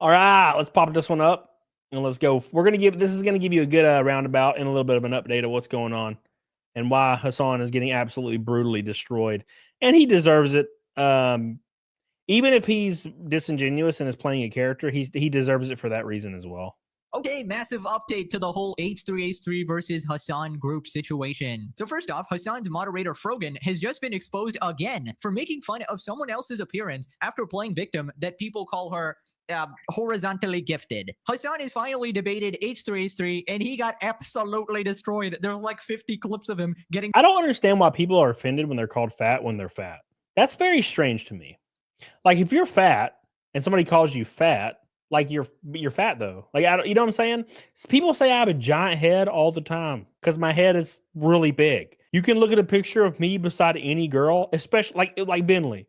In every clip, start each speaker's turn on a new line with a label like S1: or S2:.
S1: All right, let's pop this one up and let's go. This is gonna give you a good roundabout and a little bit of an update of what's going on and why Hassan is getting absolutely brutally destroyed, and he deserves it. Even if he's disingenuous and is playing a character, he deserves it for that reason as well.
S2: Okay, massive update to the whole H3H3 versus Hassan group situation. So first off, Hassan's moderator Frogan has just been exposed again for making fun of someone else's appearance after playing victim that people call her horizontally gifted. Hassan is finally debated H3H3 and he got absolutely destroyed. There's like 50 clips of him getting...
S1: I don't understand why people are offended when they're called fat when they're fat. That's very strange to me. Like if you're fat and somebody calls you fat, like you're fat though. Like you know what I'm saying? People say I have a giant head all the time because my head is really big. You can look at a picture of me beside any girl, especially like Bentley.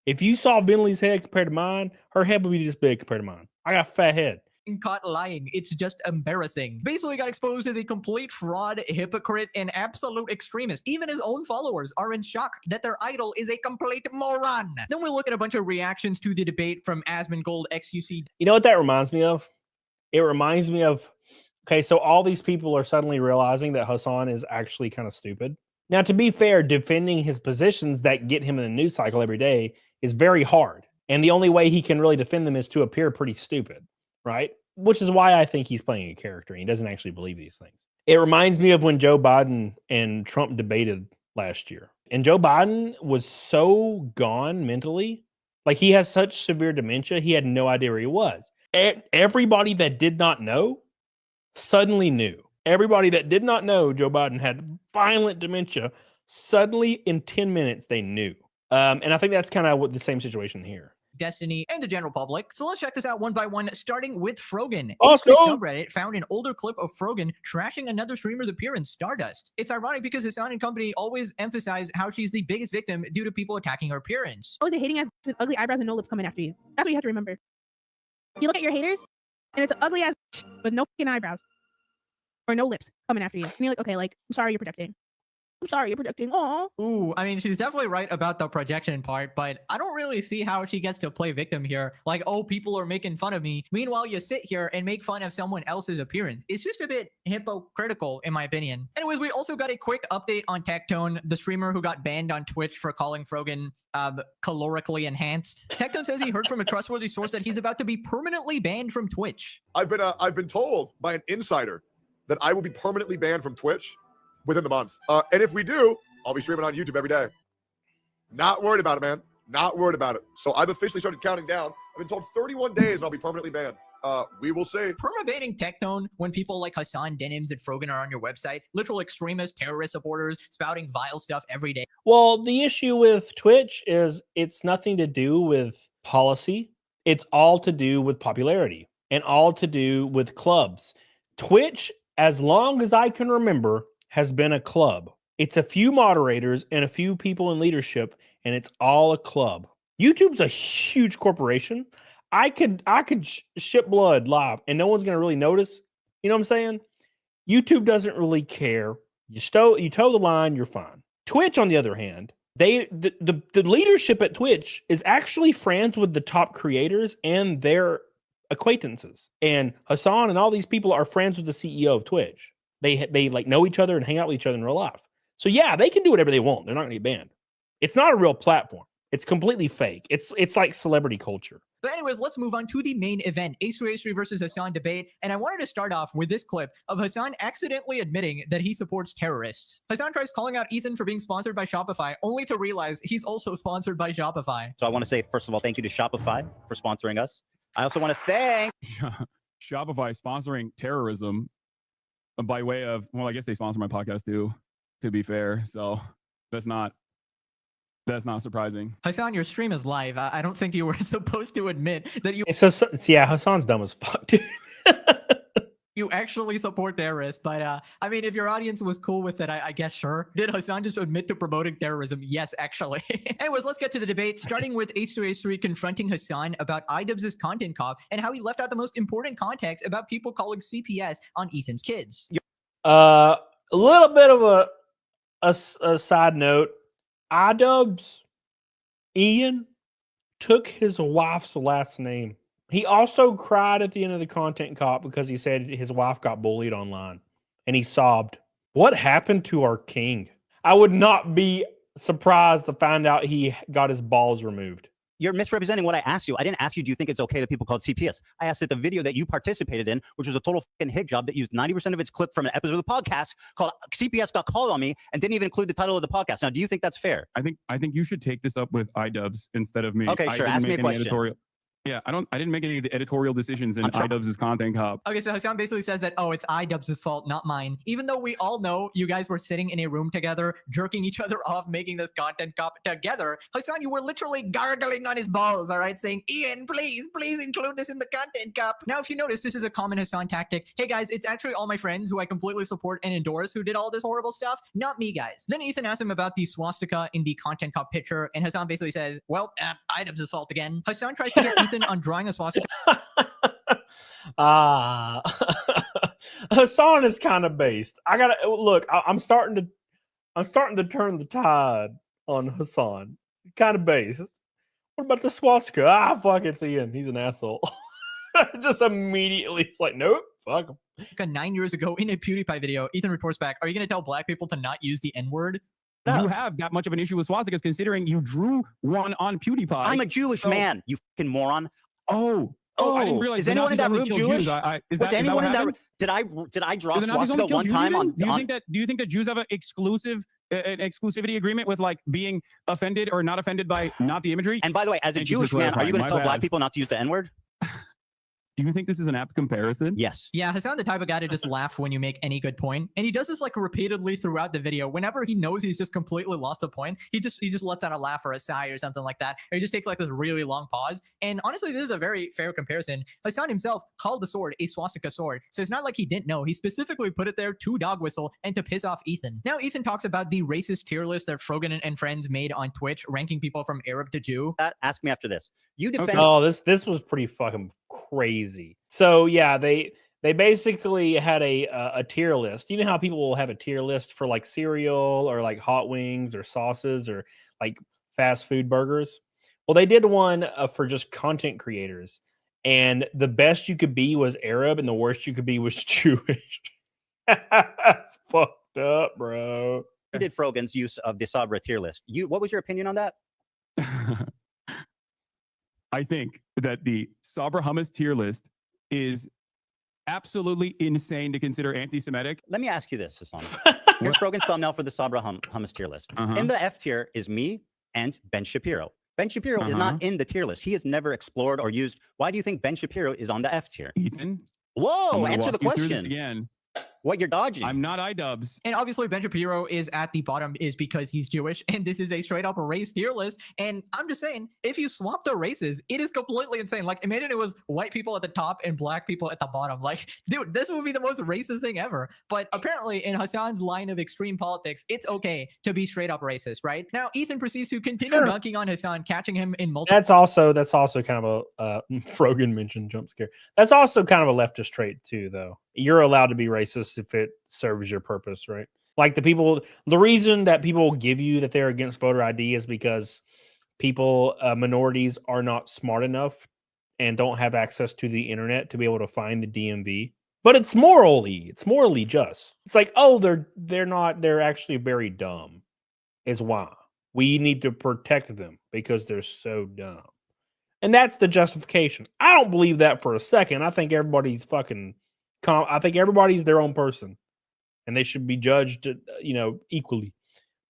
S1: If you saw Bentley's head compared to mine, her head would be this big compared to mine. I got a fat head.
S2: Caught lying. It's just embarrassing. Basically got exposed as a complete fraud, hypocrite, and absolute extremist. Even his own followers are in shock that their idol is a complete moron. Then we look at a bunch of reactions to the debate from Asmongold XUC.
S1: You know what that reminds me of? It reminds me of, okay, so all these people are suddenly realizing that Hassan is actually kind of stupid. Now, to be fair, defending his positions that get him in the news cycle every day is very hard. And the only way he can really defend them is to appear pretty stupid. Right? Which is why I think he's playing a character. He doesn't actually believe these things. It reminds me of when Joe Biden and Trump debated last year. And Joe Biden was so gone mentally. Like he has such severe dementia, he had no idea where he was. Everybody that did not know suddenly knew. Everybody that did not know Joe Biden had violent dementia, suddenly in 10 minutes, they knew. And I think that's kind of what the same situation here.
S2: Destiny, and the general public. So let's check this out one by one, starting with Frogan.
S1: Awesome.
S2: Subreddit found an older clip of Frogan trashing another streamer's appearance, Stardust. It's ironic because Hassan and company always emphasize how she's the biggest victim due to people attacking her appearance.
S3: Always a hating ass with ugly eyebrows and no lips coming after you. That's what you have to remember. You look at your haters, and it's an ugly ass with no fucking eyebrows or no lips coming after you. And you're like, okay, like, I'm sorry you're protecting. I'm sorry, you're projecting. Aw.
S2: Ooh, I mean, she's definitely right about the projection part, but I don't really see how she gets to play victim here. Like, oh, people are making fun of me. Meanwhile, you sit here and make fun of someone else's appearance. It's just a bit hypocritical, in my opinion. Anyways, we also got a quick update on Tectone, the streamer who got banned on Twitch for calling Frogan calorically enhanced. Tectone says he heard from a trustworthy source that he's about to be permanently banned from Twitch.
S4: I've been told by an insider that I will be permanently banned from Twitch within the month. And if we do, I'll be streaming on YouTube every day. Not worried about it, man. Not worried about it. So I've officially started counting down. I've been told 31 days and I'll be permanently banned. We will see.
S2: Perma-banning Tectone when people like Hassan, Denims, and Frogan are on your website, literal extremist, terrorist supporters, spouting vile stuff every day.
S1: Well, the issue with Twitch is it's nothing to do with policy. It's all to do with popularity and all to do with clubs. Twitch, as long as I can remember, has been a club. It's a few moderators and a few people in leadership, and it's all a club. YouTube's a huge corporation. I could ship blood live, and no one's going to really notice. You know what I'm saying? YouTube doesn't really care. You toe the line, you're fine. Twitch, on the other hand, the leadership at Twitch is actually friends with the top creators and their acquaintances. And Hassan and all these people are friends with the CEO of Twitch. They like know each other and hang out with each other in real life. So yeah, they can do whatever they want. They're not going to get banned. It's not a real platform. It's completely fake. It's like celebrity culture.
S2: But anyways, let's move on to the main event, H3H3 versus Hassan debate. And I wanted to start off with this clip of Hassan accidentally admitting that he supports terrorists. Hassan tries calling out Ethan for being sponsored by Shopify, only to realize he's also sponsored by Shopify.
S5: So I want to say, first of all, thank you to Shopify for sponsoring us. I also want to thank
S6: Shopify sponsoring terrorism by way of, well, I guess they sponsor my podcast too, to be fair. So that's not surprising.
S2: Hassan, your stream is live. I don't think you were supposed to admit that you...
S1: Yeah, Hassan's dumb as fuck, dude.
S2: You actually support terrorists, but I mean, if your audience was cool with it, I guess sure. Did Hassan just admit to promoting terrorism? Yes, actually. Anyways, let's get to the debate, starting with H3H3 confronting Hassan about iDubbbz's content cop and how he left out the most important context about people calling CPS on Ethan's kids.
S1: A little bit of a side note. iDubbbz, Ian, took his wife's last name. He also cried at the end of the content cop because he said his wife got bullied online, and he sobbed. What happened to our king? I would not be surprised to find out he got his balls removed.
S5: You're misrepresenting what I asked you. I didn't ask you, do you think it's okay that people called CPS? I asked that the video that you participated in, which was a total fucking hit job that used 90% of its clip from an episode of the podcast called CPS Got Called on Me and didn't even include the title of the podcast. Now, do you think that's fair?
S6: I think you should take this up with iDubbbz instead of me.
S5: Okay, sure. Ask me a question.
S6: Yeah, I didn't make any of the editorial decisions in
S5: I'm trying-
S6: iDubbbz's content cop.
S2: Okay, so Hassan basically says that, oh, it's iDubbbz's fault, not mine. Even though we all know you guys were sitting in a room together, jerking each other off, making this content cop together. Hassan, you were literally gargling on his balls, all right, saying, Ian, please include this in the content cop. Now, if you notice, this is a common Hassan tactic. Hey, guys, it's actually all my friends who I completely support and endorse who did all this horrible stuff, not me, guys. Then Ethan asks him about the swastika in the content cop picture, and Hassan basically says, well, iDubbbz's fault again. Hassan tries to get Ethan on drawing a swastika.
S1: Hassan is kind of based. I gotta look. I'm starting to turn the tide on Hassan. Kind of based. What about the swastika? Fuck it's Ian. He's an asshole. Just immediately, it's like, nope, fuck him.
S2: 9 years ago in a PewDiePie video, Ethan retorts back, are you going to tell black people to not use the N-word?
S6: No. You have that much of an issue with swastikas considering you drew one on PewDiePie.
S5: I'm a Jewish man, you fucking moron.
S6: Oh, I didn't realize.
S5: Is anyone in that room Jewish? Was anyone in that room? Did I draw swastika one time on?
S6: Do you think that Jews have an exclusivity agreement with like being offended or not offended by not the imagery?
S5: And by the way, as a Jewish man, are you going to tell black people not to use the N-word?
S6: Do you think this is an apt comparison?
S5: Yes.
S2: Yeah, Hassan the type of guy to just laugh when you make any good point. And he does this like repeatedly throughout the video. Whenever he knows he's just completely lost a point, he just lets out a laugh or a sigh or something like that. Or he just takes like this really long pause. And honestly, this is a very fair comparison. Hassan himself called the sword a swastika sword. So it's not like he didn't know. He specifically put it there to dog whistle and to piss off Ethan. Now Ethan talks about the racist tier list that Frogan and friends made on Twitch, ranking people from Arab to Jew.
S5: Ask me after this. You defend.
S1: Oh, this was pretty fucking crazy. So yeah, they basically had a tier list. You know how people will have a tier list for like cereal or like hot wings or sauces or like fast food burgers? Well, they did one for just content creators, and the best you could be was Arab, and the worst you could be was Jewish. That's fucked up, bro.
S5: You did Frogan's use of the Sabra tier list. What was your opinion on that?
S6: I think that the Sabra hummus tier list is absolutely insane to consider anti-Semitic.
S5: Let me ask you this, Hassan. Here's Frogan's thumbnail for the Sabra hummus tier list. In the F tier is me and Ben Shapiro. Ben Shapiro is not in the tier list. He has never explored or used. Why do you think Ben Shapiro is on the F tier?
S6: Ethan?
S5: Whoa, answer the question.
S6: Again.
S5: What you're dodging?
S6: I'm not iDubbbz.
S2: And obviously Ben Shapiro is at the bottom is because he's Jewish, and this is a straight up race tier list. And I'm just saying, if you swap the races, it is completely insane. Like, imagine it was white people at the top and black people at the bottom. Like, dude, this would be the most racist thing ever. But apparently in Hassan's line of extreme politics, it's okay to be straight up racist, right? Now Ethan proceeds to continue dunking on Hassan, catching him in multiple.
S1: That's also kind of a Frogan mentioned jump scare. That's also kind of a leftist trait too, though. You're allowed to be racist if it serves your purpose, right? Like the reason that people give you that they're against voter ID is because minorities are not smart enough and don't have access to the internet to be able to find the DMV. But it's morally just. It's like, oh, they're actually very dumb, is why. We need to protect them because they're so dumb. And that's the justification. I don't believe that for a second. I think everybody's their own person, and they should be judged, equally.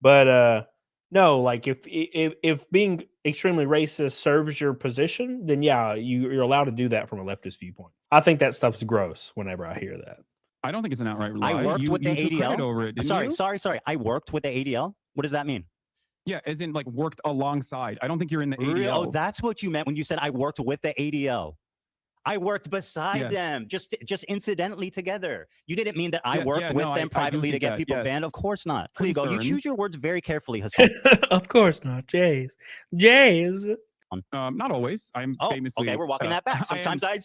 S1: But no, like if being extremely racist serves your position, then yeah, you're allowed to do that from a leftist viewpoint. I think that stuff's gross whenever I hear that.
S6: I don't think it's an outright lie.
S5: I worked with the ADL.
S6: Over it,
S5: Sorry. I worked with the ADL. What does that mean?
S6: Yeah, as in like worked alongside. I don't think you're in the ADL.
S5: Really? Oh, that's what you meant when you said I worked with the ADL. I worked beside them, just incidentally together. You didn't mean that I worked with them privately to get people banned. Of course not. Please go. You choose your words very carefully, Hassan.
S1: Of course not. Jays.
S6: Not always. I'm famously.
S5: Okay, we're walking that back. Sometimes I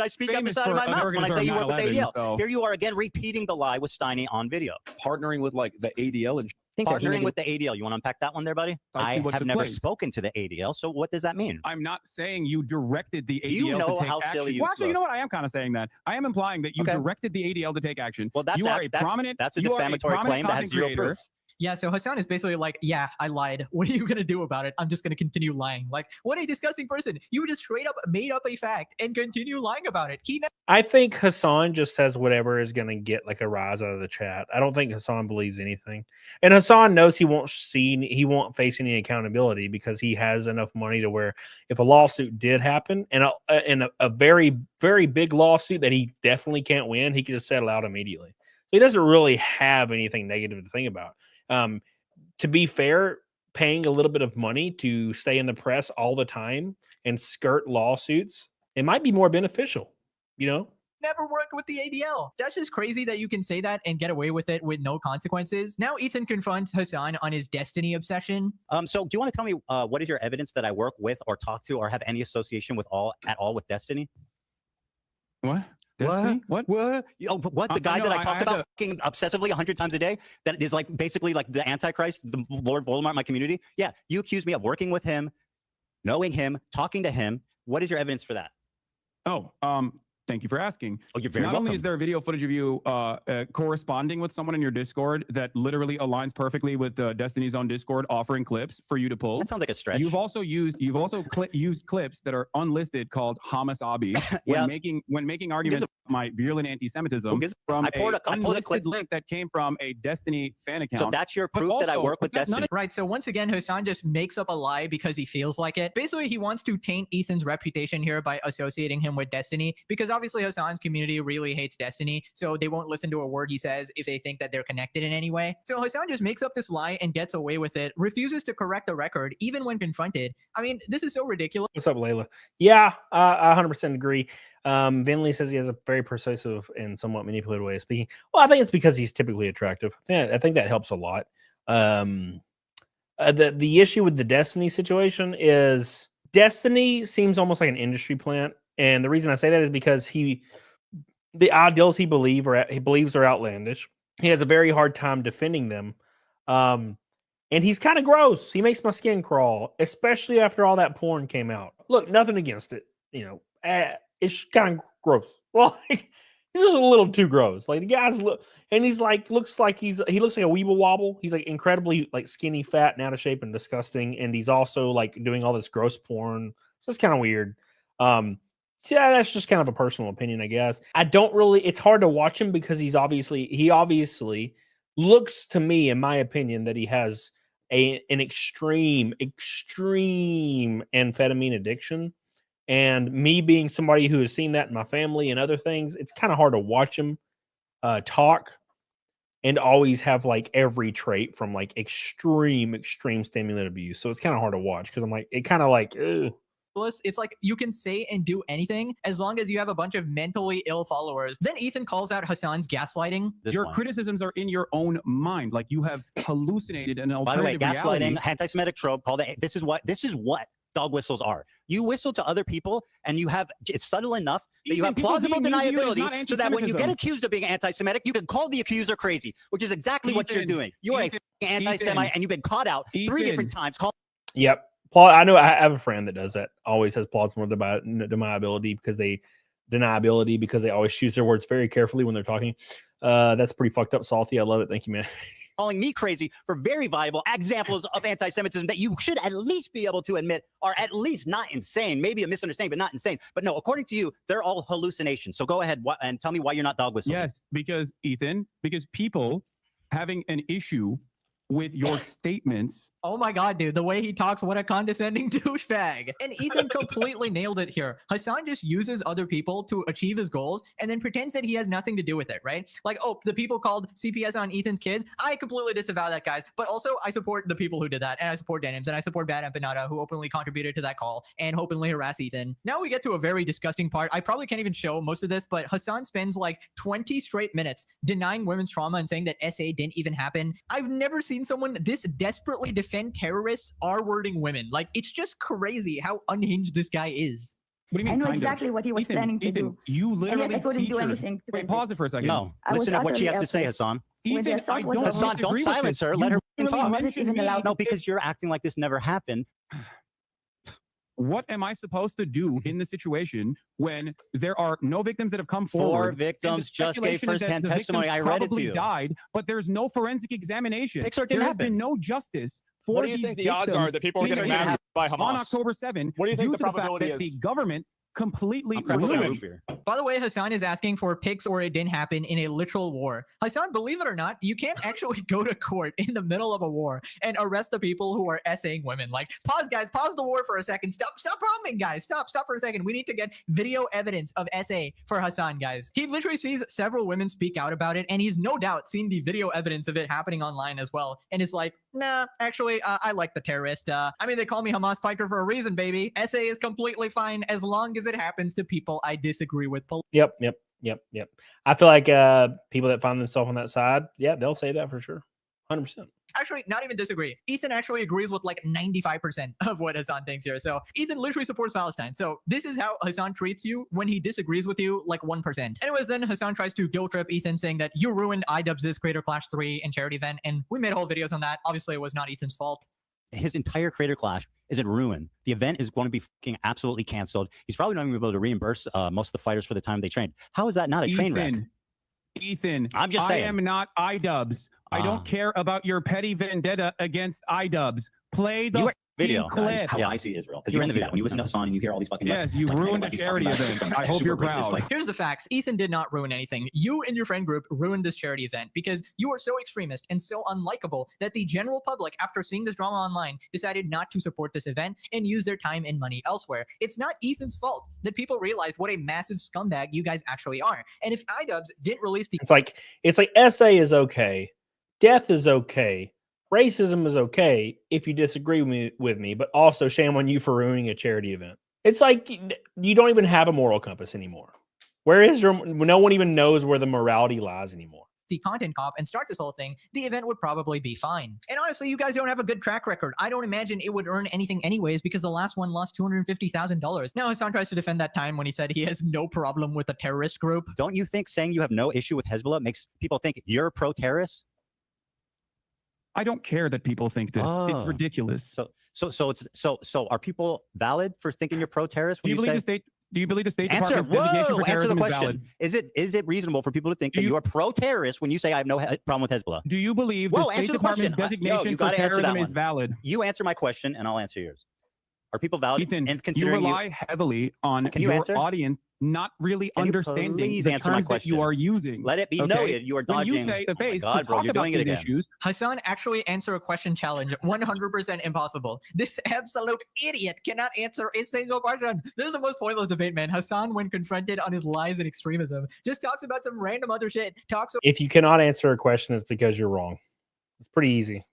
S5: speak out the side of my mouth when I say you work with the ADL. So. Here you are again repeating the lie with Steiny on video.
S7: Partnering with like the ADL and think they're
S5: Partnering
S7: human
S5: with the ADL. You want to unpack that one there, buddy? I
S6: what
S5: have
S6: took
S5: never
S6: place.
S5: spoken to the ADL. So what does that mean?
S6: I'm not saying you directed the ADL
S5: Do you know
S6: to take
S5: how
S6: action.
S5: silly you
S6: Well, actually, you
S5: look?
S6: know what? I am kind of saying that. I am implying that you
S5: Okay.
S6: directed the ADL to take action.
S5: Well, that's
S6: you are a
S5: that's
S6: prominent.
S5: that's a
S6: you are
S5: defamatory
S6: prominent
S5: claim that has
S6: content
S5: zero
S6: creator.
S5: proof.
S2: Yeah, so Hassan is basically like, yeah, I lied. What are you going to do about it? I'm just going to continue lying. Like, what a disgusting person. You just straight up made up a fact and continue lying about it.
S1: I think Hassan just says whatever is going to get like a rise out of the chat. I don't think Hassan believes anything, and Hassan knows he won't face any accountability because he has enough money to where if a lawsuit did happen and a very very big lawsuit that he definitely can't win, he could just settle out immediately. He doesn't really have anything negative to think about. To be fair, paying a little bit of money to stay in the press all the time and skirt lawsuits, it might be more beneficial. You know,
S2: Never worked with the ADL. That's just crazy that you can say that and get away with it with no consequences. Now Ethan confronts Hassan on his destiny obsession.
S5: So do you want to tell me what is your evidence that I work with or talk to or have any association with at all with Destiny?
S6: What? Destiny? What?
S5: What? What? The guy
S6: know,
S5: that I
S6: I
S5: talk
S6: had
S5: about fucking obsessively 100 times a day that is like basically like the Antichrist, the Lord Voldemort in my community? Yeah, you accuse me of working with him, knowing him, talking to him. What is your evidence for that?
S6: Oh, thank you for asking.
S5: Oh, you're very
S6: Not
S5: welcome.
S6: only is there video footage of you corresponding with someone in your Discord that literally aligns perfectly with Destiny's own Discord, offering clips for you to pull.
S5: That sounds like a stretch.
S6: You've also used used clips that are unlisted called Hamasabi
S5: Yeah.
S6: when making arguments about my virulent anti-Semitism from
S5: I pulled a
S6: unlisted
S5: clip.
S6: link that came from a Destiny fan account.
S5: So that's your
S6: But
S5: proof that I
S6: also,
S5: work with
S6: that's not
S5: Destiny.
S2: Right, so once again, Hassan just makes up a lie because he feels like it. Basically, he wants to taint Ethan's reputation here by associating him with Destiny, because obviously Hassan's community really hates Destiny, so they won't listen to a word he says if they think that they're connected in any way. So Hassan just makes up this lie and gets away with it, refuses to correct the record, even when confronted. I mean, this is so ridiculous.
S1: what's up, Layla? Yeah, I 100% agree. Vinley says he has a very persuasive and somewhat manipulative way of speaking. Well, I think it's because he's typically attractive. I think that helps a lot. The issue with the Destiny situation is Destiny seems almost like an industry plant, and the reason I say that is because the ideals he believes are outlandish. He has a very hard time defending them, and he's kind of gross. He makes my skin crawl, especially after all that porn came out. Look, nothing against it, it's kind of gross. Well, he's just a little too gross. Like the guy's and he's like he looks like a weeble wobble. He's like incredibly like skinny, fat, and out of shape and disgusting. And he's also like doing all this gross porn. So it's kind of weird. So yeah, that's just kind of a personal opinion, I guess. It's hard to watch him because he obviously looks to me, in my opinion, that he has an extreme amphetamine addiction. And me being somebody who has seen that in my family and other things, it's kind of hard to watch him talk and always have like every trait from like extreme stimulant abuse. So it's kind of hard to watch because I'm like, it kind of like, ugh.
S2: It's like you can say and do anything as long as you have a bunch of mentally ill followers. Then Ethan calls out Hassan's gaslighting.
S6: Your criticisms are in your own mind. Like you have hallucinated an alternative
S5: By the way, gaslighting,
S6: reality.
S5: anti-Semitic trope, this is what dog whistles are. You whistle to other people and it's subtle enough that you have plausible deniability so that when you get accused of being anti-Semitic, you can call the accuser crazy, which is exactly what you're doing. You are a anti-Semite and you've been caught out 3 different times.
S1: Yep. I know I have a friend that does that. Always has plausible deniability because they always choose their words very carefully when they're talking. That's pretty fucked up, Salty. I love it. Thank you, man.
S5: Calling me crazy for very viable examples of anti-Semitism that you should at least be able to admit are at least not insane. Maybe a misunderstanding, but not insane. But no, according to you, they're all hallucinations. So go ahead and tell me why you're not dog whistling.
S6: Yes, because people having an issue with your statements.
S2: Oh my god, dude, the way he talks, what a condescending douchebag. And Ethan completely nailed it here. Hassan just uses other people to achieve his goals and then pretends that he has nothing to do with it, right? Like, oh, the people called CPS on Ethan's kids, I completely disavow that, guys. But also, I support the people who did that, and I support Denims, and I support Bad Empanada, who openly contributed to that call and openly harass Ethan. Now we get to a very disgusting part. I probably can't even show most of this, but Hassan spends like 20 straight minutes denying women's trauma and saying that SA didn't even happen. I've never seen someone this desperately defend terrorists R-wording women. Like, it's just crazy how unhinged this guy is.
S6: What do you mean?
S7: I know exactly what he was planning to do.
S6: You literally
S7: I couldn't do
S6: featured-
S7: anything to
S6: Wait,
S7: prevent
S6: pause
S7: it.
S6: it for a second.
S5: No,
S7: I was
S5: listen to what she
S7: utterly
S5: has to say,
S7: helpless.
S5: Hassan.
S7: when the
S6: Ethan,
S7: assault
S6: I
S7: was
S6: don't
S7: over.
S5: Hassan, don't
S6: disagree with
S5: silence
S6: this.
S5: her.
S6: You
S5: Let her
S6: literally
S5: talk.
S7: Was it even
S6: mentioned me.
S7: allowed?
S5: No, because you're acting like this never happened.
S6: What am I supposed to do in the situation when there are no victims that have come
S5: 4
S6: forward? and the
S5: victims just gave
S6: speculation is that
S5: firsthand
S6: the
S5: testimony.
S6: victims
S5: I read it to
S6: probably
S5: you.
S6: died, but there's no forensic examination.
S5: Pixar didn't
S6: There has
S5: happen.
S6: been no justice for
S8: What do you
S6: these
S8: think the odds are
S6: victims
S8: that people are
S6: in
S8: getting
S5: Pixar
S6: the
S5: didn't
S8: massacred by
S6: on
S8: Hamas?
S6: October 7
S8: What do you think
S6: due
S8: the
S6: to the fact
S8: probability
S6: that the
S8: is?
S6: government completely
S5: I'm cracking some
S6: ruined
S5: root beer.
S2: By the way, Hassan is asking for pics or it didn't happen in a literal war. Hassan, believe it or not, you can't actually go to court in the middle of a war and arrest the people who are essaying women. Like, pause, guys, pause the war for a second. Stop bombing, guys. Stop for a second. We need to get video evidence of essay for Hassan, guys. He literally sees several women speak out about it, and he's no doubt seen the video evidence of it happening online as well. And it's like, nah, actually, I like the terrorist. I mean, they call me Hasan Piker for a reason, baby. Essay is completely fine as long as it happens to people I disagree with.
S1: Yep. I feel like people that find themselves on that side, yeah, they'll say that for sure. 100%.
S2: Actually, not even disagree. Ethan actually agrees with like 95% of what Hassan thinks here. So Ethan literally supports Palestine. So this is how Hassan treats you when he disagrees with you, like 1%. Anyways, then Hassan tries to guilt trip Ethan, saying that you ruined iDubbbz's Creator Clash 3 and charity event. And we made whole videos on that. Obviously, it was not Ethan's fault.
S5: His entire Creator Clash is in ruin. The event is going to be fucking absolutely canceled. He's probably not even able to reimburse most of the fighters for the time they trained. How is that not a train wreck?
S6: Ethan,
S5: I'm just saying.
S6: I am not iDubbbz. I don't care about your petty vendetta against iDubbbz. Play the
S5: video
S6: clip.
S9: How I see Israel. Because you see that when you listen to Hassan and you hear all these fucking
S6: yes, you ruined a charity event. I hope you're proud.
S2: Here's the facts. Ethan did not ruin anything. You and your friend group ruined this charity event because you are so extremist and so unlikable that the general public, after seeing this drama online, decided not to support this event and use their time and money elsewhere. It's not Ethan's fault that people realized what a massive scumbag you guys actually are. And if iDubbbz didn't release the
S1: It's like SA is okay, death is okay, racism is okay if you disagree with me, but also shame on you for ruining a charity event. It's like you don't even have a moral compass anymore. Where is your? No one even knows where the morality lies anymore.
S2: the content cop and start this whole thing, the event would probably be fine. And honestly, you guys don't have a good track record. I don't imagine it would earn anything anyways because the last one lost $250,000. Now Hassan tries to defend that time when he said he has no problem with a terrorist group.
S5: Don't you think saying you have no issue with Hezbollah makes people think you're pro-terrorist?
S6: I don't care that people think this. It's
S5: Oh.
S6: ridiculous.
S5: So are people valid for thinking you're pro-terrorist?
S6: Do you believe the state? Do you believe the State
S5: Answer.
S6: Department's designation for
S5: Answer the
S6: terrorism is
S5: question.
S6: valid?
S5: Is it reasonable for people to think that you are pro-terrorist when you say I have no problem with Hezbollah?
S6: Do you believe
S5: Whoa,
S6: the State
S5: answer the
S6: Department's
S5: question.
S6: designation
S5: You
S6: for
S5: gotta answer that
S6: terrorism is
S5: one.
S6: valid?
S5: You answer my question and I'll answer yours. Are people valid
S6: Ethan,
S5: in
S6: you
S5: considering
S6: rely heavily on
S5: Can you
S6: your
S5: answer?
S6: audience not really
S5: Can you
S6: understanding
S5: please
S6: the
S5: answer my
S6: terms that you
S5: question?
S6: are using.
S5: Let it be
S6: okay?
S5: noted you are
S6: When
S5: dodging.
S6: you say the
S5: Oh my
S6: face
S5: God,
S6: to
S5: bro,
S6: talk
S5: you're
S6: about
S5: doing it
S6: these
S5: again.
S6: issues,
S2: Hassan, actually answer a question challenge. 100% impossible. This absolute idiot cannot answer a single question. This is the most pointless debate, man. Hassan, when confronted on his lies and extremism, just talks about some random other shit. Talks
S1: If you cannot answer a question, it's because you're wrong. It's pretty easy.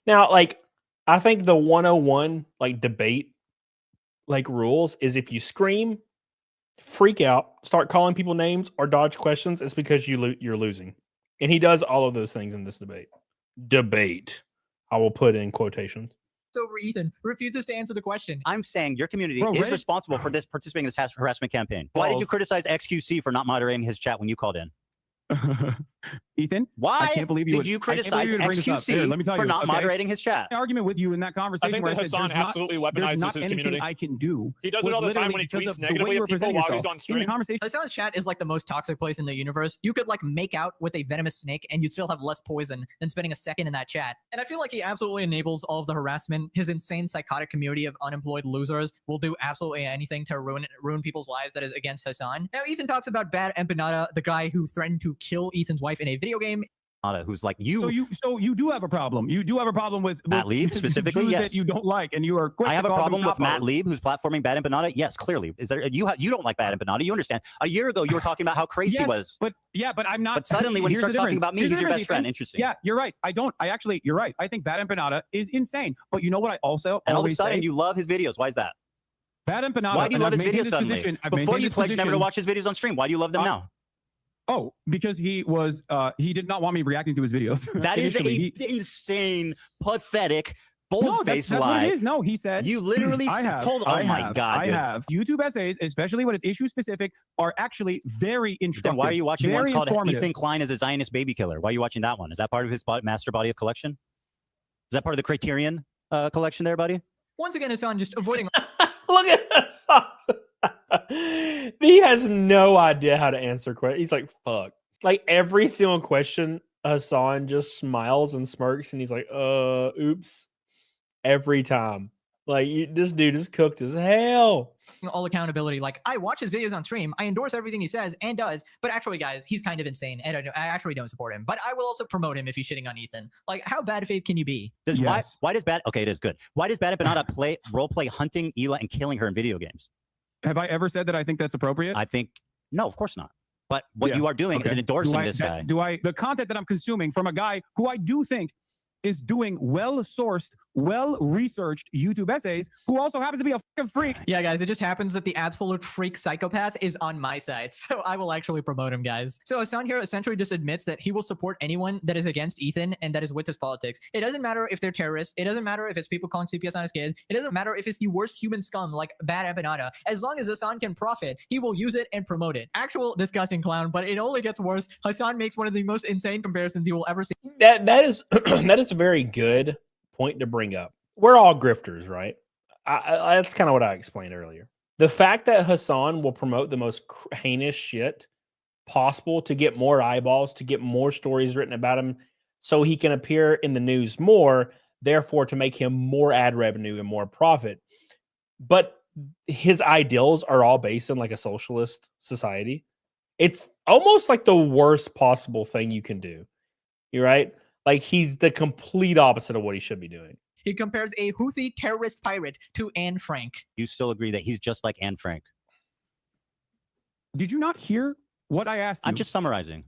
S1: Now, like, I think the 101 like debate like rules is if you scream, freak out, start calling people names, or dodge questions, it's because you're losing. And he does all of those things in this debate. Debate. I will put in quotations.
S2: over Ethan, refuses to answer the question.
S5: I'm saying your community
S6: Bro,
S5: is
S6: Reddit-
S5: responsible for this participating in this harassment campaign. Why did you
S6: Balls.
S5: criticize XQC for not moderating his chat when you called in?
S6: Ethan,
S5: Why
S6: I can't believe you
S5: did
S6: would,
S5: you
S6: I can't believe
S5: criticize
S6: you would bring this up. Here,
S5: XQC
S6: let me tell
S5: for
S6: you,
S5: not
S6: okay?
S5: moderating his chat?
S6: An argument with you in that conversation
S8: think
S6: where
S8: that
S6: I said
S8: Hassan
S6: there's
S8: absolutely
S6: not, there's
S8: weaponizes
S6: not
S8: his
S6: anything
S8: community.
S6: I can do.
S8: He does it
S6: was
S8: all the time
S6: literally
S8: when he
S6: because
S8: tweets
S6: of the way
S8: negatively
S6: you
S8: at people
S6: represent
S8: while he's
S6: yourself.
S8: on
S6: In the
S8: stream.
S6: conversation,
S2: Hassan's chat is like the most toxic place in the universe. You could like make out with a venomous snake and you'd still have less poison than spending a second in that chat. And I feel like he absolutely enables all of the harassment. His insane psychotic community of unemployed losers will do absolutely anything to ruin people's lives that is against Hassan. Now Ethan talks about Bad Empanada, the guy who threatened to kill Ethan's wife in a video game.
S5: Who's like you?
S6: so you do have a problem. You do have a problem with
S5: Matt Lieb
S6: Jews
S5: specifically, yes.
S6: that you don't like, and you are quick
S5: I
S6: to
S5: have a
S6: call them
S5: problem with Matt
S6: capos.
S5: Lieb, who's platforming Bad Empanada. Yes, clearly. Is there you don't like Bad Empanada? You understand? A year ago, you were talking about how crazy he
S6: Yes,
S5: was.
S6: but I'm not.
S5: But suddenly, when he
S6: Here's the
S5: starts talking
S6: difference.
S5: about me,
S6: Here's
S5: he's
S6: the
S5: your
S6: difference,
S5: best friend.
S6: Ethan.
S5: Interesting.
S6: Yeah, you're right. You're right. I think Bad Empanada is insane. But you know what I also
S5: And all of a
S6: always
S5: sudden,
S6: say?
S5: you love his videos. Why is that?
S6: Bad Empanada.
S5: Why do you
S6: and
S5: love
S6: I've
S5: his
S6: maintained
S5: videos
S6: this
S5: suddenly?
S6: position- I've
S5: Before
S6: maintained
S5: you
S6: this
S5: pledged never to
S6: position-
S5: watch his videos on stream. Why do you love them now?
S6: Oh, because he did not want me reacting to his videos.
S5: That is
S6: Initially,
S5: insane, pathetic bold-faced
S6: that's what
S5: lie.
S6: it is. No, he said
S5: You literally
S6: I have.
S5: told. Oh
S6: I
S5: my
S6: have,
S5: God,
S6: I
S5: dude.
S6: have. YouTube essays, especially when it's issue specific, are actually very instructive.
S5: Then why are you watching
S6: very
S5: one's called
S6: informative.
S5: Ethan Klein as a Zionist baby killer? Why are you watching that one? Is that part of his master body of collection? Is that part of the Criterion collection there, buddy?
S2: Once again, Hassan just avoiding
S1: Look at Hassan. He has no idea how to answer questions. He's like, fuck. Like every single question, Hassan just smiles and smirks and he's like, oops. Every time. Like this dude is cooked as hell.
S2: all accountability. Like, I watch his videos on stream, I endorse everything he says and does, but actually, guys, he's kind of insane, and I actually don't support him. But I will also promote him if he's shitting on Ethan. Like, how bad faith can you be?
S5: Why does Bad? Okay, it is good. Why does Bad Banana role play hunting Hila and killing her in video games?
S6: Have I ever said that I think that's appropriate?
S5: I think no, of course not. But what you are doing is endorsing this guy.
S6: The content that I'm consuming from a guy who I do think is doing well-sourced, well-researched YouTube essays, who also happens to be a fucking freak.
S2: Yeah, guys, it just happens that the absolute freak psychopath is on my side, so I will actually promote him, guys. So Hassan here essentially just admits that he will support anyone that is against Ethan and that is with his politics. It doesn't matter if they're terrorists. It doesn't matter if it's people calling CPS on his kids. It doesn't matter if it's the worst human scum like Bad Abanada. As long as Hassan can profit, he will use it and promote it. Actual disgusting clown, but it only gets worse. Hassan makes one of the most insane comparisons you will ever see.
S1: That is that is a very good point to bring up. We're all grifters, right? That's kind of what I explained earlier. The fact that Hassan will promote the most heinous shit possible to get more eyeballs, to get more stories written about him, so he can appear in the news more, therefore to make him more ad revenue and more profit. But his ideals are all based in like a socialist society. It's almost like the worst possible thing you can do. You're right. Like, he's the complete opposite of what he should be doing.
S2: He compares a Houthi terrorist pirate to Anne Frank.
S5: You still agree that he's just like Anne Frank?
S6: Did you not hear what I asked you?
S5: I'm just summarizing.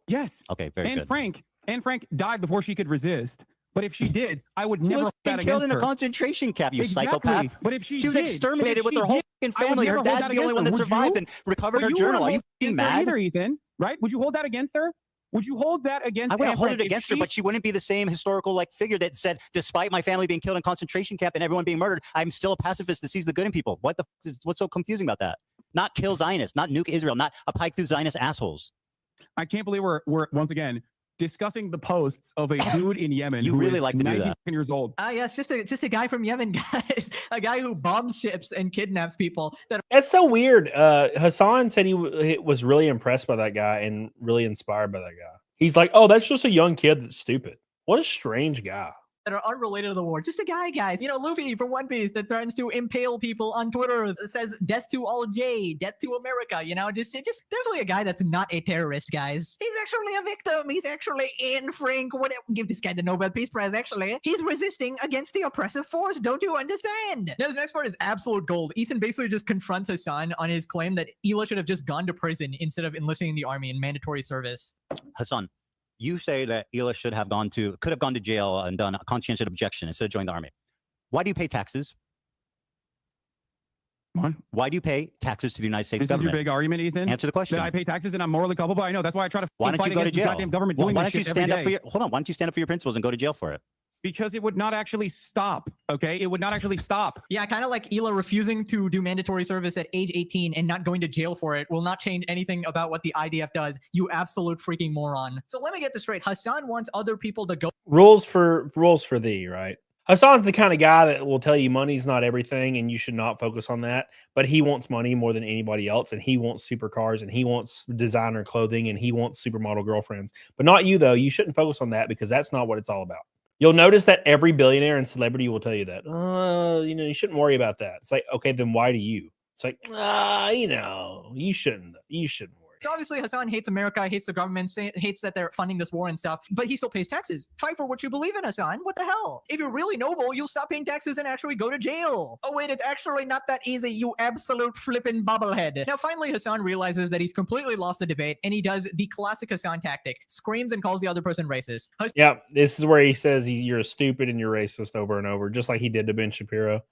S6: Yes.
S5: Okay, very good.
S6: Anne Frank died before she could resist. But if she did, I would never hold that
S5: killed
S6: against
S5: in
S6: her.
S5: a concentration camp, you
S6: Exactly.
S5: psychopath.
S6: But if she
S5: was
S6: did,
S5: exterminated with her whole family. Her dad's the only one that survived and recovered her journal. Are you fucking mad?
S6: Either, Ethan, right? Would you hold that against her? Would you hold that against her? I
S5: wouldn't hold it against her, but she wouldn't be the same historical figure that said, despite my family being killed in concentration camp and everyone being murdered, I'm still a pacifist that sees the good in people. What's so confusing about that? Not kill Zionists, not nuke Israel, not a pike through Zionist assholes.
S6: I can't believe we're once again discussing the posts of a dude in Yemen.
S5: You really like to do that.
S6: Years old.
S2: Yeah, it's just a guy from Yemen, guys. A guy who bombs ships and kidnaps people.
S1: That's so weird. Hassan said he was really impressed by that guy and really inspired by that guy. He's like, oh, that's just a young kid that's stupid. What a strange guy.
S2: That are unrelated to the war. Just a guy, guys. You know, Luffy from One Piece that threatens to impale people on Twitter, says death to all J, death to America. You know, just definitely a guy that's not a terrorist, guys. He's actually a victim. He's actually Anne Frank. Give this guy the Nobel Peace Prize, actually. He's resisting against the oppressive force. Don't you understand? Now, this next part is absolute gold. Ethan basically just confronts Hassan on his claim that Hila should have just gone to prison instead of enlisting in the army in mandatory service.
S5: Hassan, you say that Hila could have gone to jail and done a conscientious objection instead of joining the army. Why do you pay taxes?
S6: What?
S5: Why do you pay taxes to the United States
S6: This
S5: government?
S6: is your big argument, Ethan?
S5: Answer the question.
S6: That I pay taxes and I'm morally culpable? I know. That's why I try to
S5: Why don't you go to jail?
S6: Goddamn government
S5: Why
S6: doing
S5: don't you stand up for
S6: your
S5: hold on? Why don't you stand up for your principles and go to jail for it?
S6: Because it would not actually stop, okay? It would not actually stop.
S2: Yeah, kind of like Hila refusing to do mandatory service at age 18 and not going to jail for it will not change anything about what the IDF does, you absolute freaking moron. So let me get this straight. Hassan wants other people to go.
S1: Rules for thee, right? Hassan's the kind of guy that will tell you money's not everything and you should not focus on that. But he wants money more than anybody else, and he wants supercars, and he wants designer clothing, and he wants supermodel girlfriends. But not you, though. You shouldn't focus on that because that's not what it's all about. You'll notice that every billionaire and celebrity will tell you that, you shouldn't worry about that. It's like, okay, then why do you? It's like, you shouldn't worry.
S2: So obviously Hassan hates America, hates the government, hates that they're funding this war and stuff, but he still pays taxes. Fight for what you believe in, Hassan. What the hell? If you're really noble, you'll stop paying taxes and actually go to jail. Oh wait, it's actually not that easy, you absolute flippin' bobblehead. Now finally Hassan realizes that he's completely lost the debate, and he does the classic Hassan tactic, screams and calls the other person racist.
S1: Yeah, this is where he says you're stupid and you're racist over and over, just like he did to Ben Shapiro.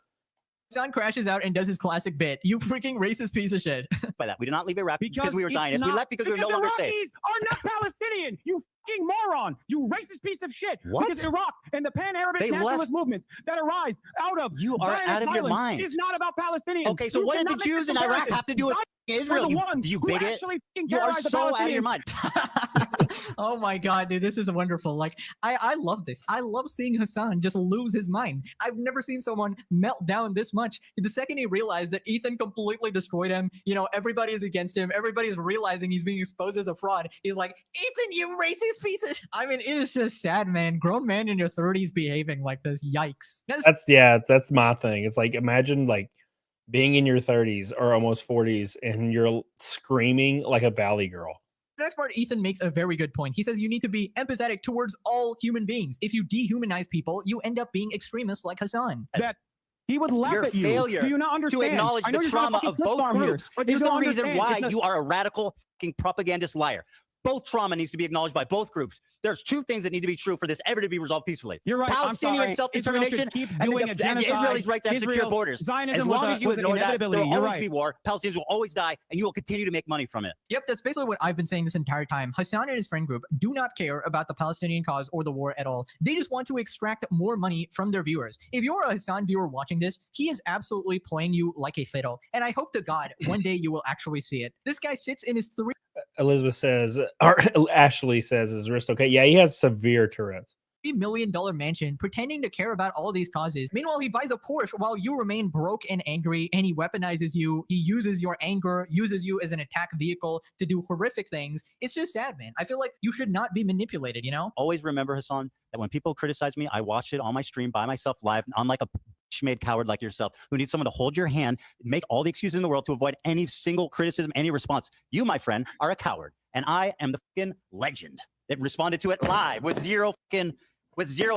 S2: Hassan crashes out and does his classic bit. You freaking racist piece of shit.
S5: By that, we did not leave Iraq because we were Zionists. We left because we were no longer safe.
S6: Iraqis are not Palestinian. You fucking moron. You racist piece of shit.
S5: What?
S6: Because Iraq and the pan-Arabic
S5: They
S6: nationalist
S5: left-
S6: movements that arise out of
S5: You are
S6: Zionist
S5: out of your
S6: violence
S5: mind.
S6: is not about Palestinians.
S5: Okay, so what did the
S6: cannot make
S5: Jews
S6: this
S5: in Iraq
S6: comparison.
S5: have to do with
S6: Zionists
S5: Israel?
S6: are the
S5: You,
S6: ones
S5: you
S6: who
S5: bigot.
S6: actually fucking
S5: You are
S6: terrorize the
S5: so out of your
S6: Palestinians.
S5: mind.
S2: Oh my god, dude, this is wonderful. Like, I love this. I love seeing Hassan just lose his mind. I've never seen someone melt down this much. The second he realized that Ethan completely destroyed him, you know, everybody is against him. Everybody's realizing he's being exposed as a fraud. He's like, Ethan, you racist piece of. I mean, it is just sad, man. Grown man in your 30s behaving like this. Yikes.
S1: That's my thing. It's like, imagine like being in your 30s or almost 40s and you're screaming like a valley girl.
S2: The next part, Ethan makes a very good point. He says you need to be empathetic towards all human beings. If you dehumanize people, you end up being extremists like Hassan.
S6: That he would laugh
S5: Your
S6: at you.
S5: failure
S6: Do you not understand?
S5: to acknowledge
S6: I know
S5: the
S6: you're trying to
S5: trauma of
S6: fucking flip
S5: both
S6: farm here,
S5: groups
S6: but you
S5: is the
S6: don't
S5: reason
S6: understand.
S5: why
S6: It's a-
S5: you are a radical fucking propagandist liar. Both trauma needs to be acknowledged by both groups. There's two things that need to be true for this ever to be resolved peacefully.
S6: You're right.
S5: Palestinian
S6: I'm sorry.
S5: self-determination
S6: Israel should keep
S5: and
S6: doing
S5: the
S6: a genocide.
S5: Israelis' right to have secure
S6: Israel-
S5: borders.
S6: Zionism
S5: As
S6: was
S5: long
S6: a-
S5: as you
S6: was an
S5: ignore that, there
S6: inevitability.
S5: will
S6: You're
S5: always
S6: right.
S5: be war. Palestinians will always die, and you will continue to make money from it.
S2: Yep, that's basically what I've been saying this entire time. Hassan and his friend group do not care about the Palestinian cause or the war at all. They just want to extract more money from their viewers. If you're a Hassan viewer watching this, he is absolutely playing you like a fiddle. And I hope to God one day you will actually see it. This guy sits in his
S1: Elizabeth says, or Ashley says, is wrist okay? Yeah, he has severe Tourette's.
S2: $3 million mansion pretending to care about all these causes. Meanwhile, he buys a Porsche while you remain broke and angry, and he weaponizes you. He uses your anger, uses you as an attack vehicle to do horrific things. It's just sad, man. I feel like you should not be manipulated, you know?
S5: Always remember, Hassan, that when people criticize me, I watch it on my stream by myself live, unlike a made coward like yourself who needs someone to hold your hand, make all the excuses in the world to avoid any single criticism, any response. You, my friend, are a coward, and I am the fucking legend that responded to it live with zero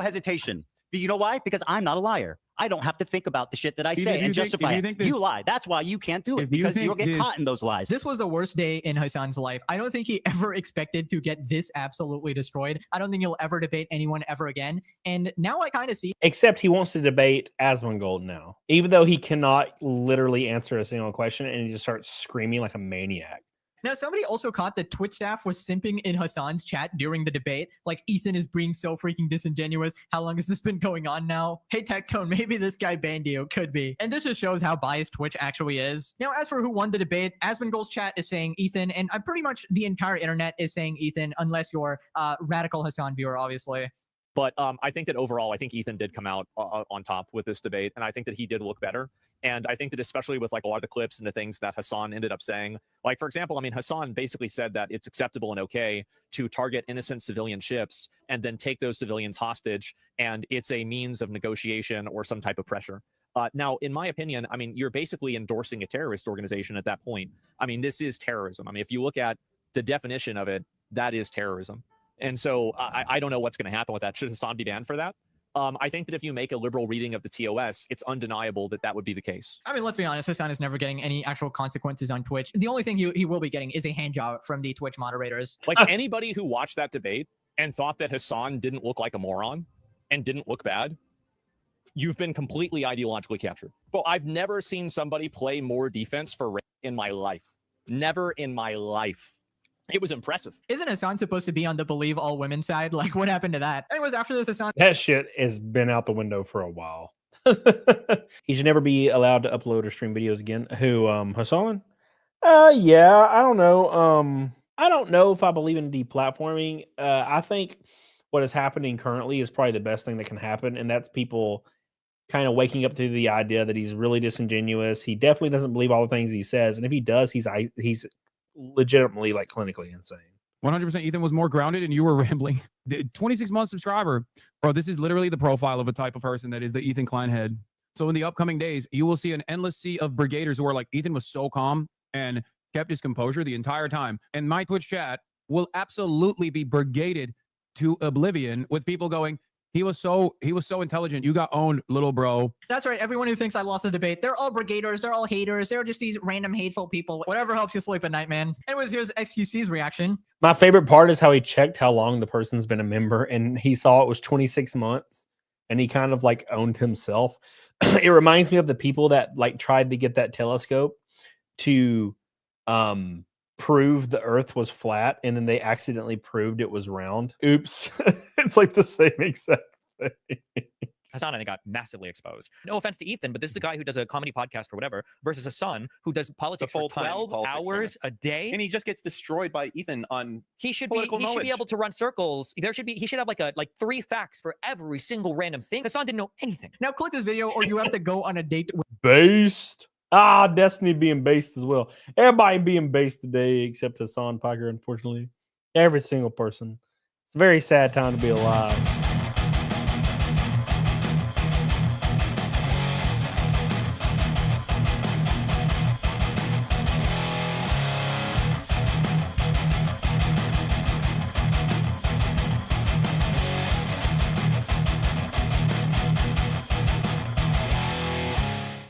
S5: hesitation. But you know why? Because I'm not a liar. I don't have to think about the shit that I say and justify it. You lie. That's why you can't do it, because you'll get caught in those lies.
S2: This was the worst day in Hassan's life. I don't think he ever expected to get this absolutely destroyed. I don't think he'll ever debate anyone ever again. And now I kind of see.
S1: Except he wants to debate Asmongold now, even though he cannot literally answer a single question, and he just starts screaming like a maniac.
S2: Now, somebody also caught that Twitch staff was simping in Hassan's chat during the debate. Like, Ethan is being so freaking disingenuous. How long has this been going on now? Hey, Tectone, maybe this guy banned you. Could be. And this just shows how biased Twitch actually is. Now, as for who won the debate, Asmongold's chat is saying Ethan, and I'm pretty much the entire internet is saying Ethan, unless you're a radical Hassan viewer, obviously.
S7: But I think that overall, I think Ethan did come out on top with this debate, and I think that he did look better. And I think that especially with like a lot of the clips and the things that Hassan ended up saying, like, for example, I mean, Hassan basically said that it's acceptable and okay to target innocent civilian ships and then take those civilians hostage, and it's a means of negotiation or some type of pressure. Now, in my opinion, I mean, you're basically endorsing a terrorist organization at that point. I mean, this is terrorism. I mean, if you look at the definition of it, that is terrorism. And so I don't know what's going to happen with that. Should Hassan be banned for that? I think that if you make a liberal reading of the TOS, it's undeniable that that would be the case.
S2: I mean, let's be honest, Hassan is never getting any actual consequences on Twitch. The only thing he will be getting is a hand job from the Twitch moderators.
S7: Like anybody who watched that debate and thought that Hassan didn't look like a moron and didn't look bad, you've been completely ideologically captured. Well, I've never seen somebody play more defense for rape in my life. Never in my life. It was impressive.
S2: Isn't Hassan supposed to be on the believe all women side? Like, what happened to that? Anyways, after this, Hassan.
S1: That shit has been out the window for a while. He should never be allowed to upload or stream videos again. Who, Hassan? Yeah, I don't know. I don't know if I believe in deplatforming. I think what is happening currently is probably the best thing that can happen, and that's people kind of waking up to the idea that he's really disingenuous. He definitely doesn't believe all the things he says, and if he does, he's legitimately like clinically insane.
S6: 100%. Ethan was more grounded and you were rambling. 26-month subscriber. Bro, this is literally the profile of a type of person that is the Ethan Klein head. So in the upcoming days, you will see an endless sea of brigaders who are like, Ethan was so calm and kept his composure the entire time. And my Twitch chat will absolutely be brigaded to oblivion with people going, he was so intelligent. You got owned, little bro.
S2: That's right. Everyone who thinks I lost the debate, they're all brigaders. They're all haters. They're just these random hateful people. Whatever helps you sleep at night, man. Anyways, here's XQC's reaction.
S1: My favorite part is how he checked how long the person's been a member, and he saw it was 26 months, and he kind of like owned himself. It reminds me of the people that like tried to get that telescope to proved the Earth was flat, and then they accidentally proved it was round. Oops. It's like the same exact thing.
S8: Hassan, I think, got massively exposed. No offense to Ethan, but this is a guy who does a comedy podcast or whatever versus Hassan who does politics for 12 hours a day.
S10: And he just gets destroyed by Ethan on
S8: he should
S10: political
S8: be
S10: knowledge.
S8: able to run circles. He should have like 3 facts for every single random thing. Hassan didn't know anything.
S2: Now click this video or you have to go on a date with
S1: Based. Ah, Destiny being based as well. Everybody being based today except Hasan Piker, unfortunately. Every single person. It's a very sad time to be alive.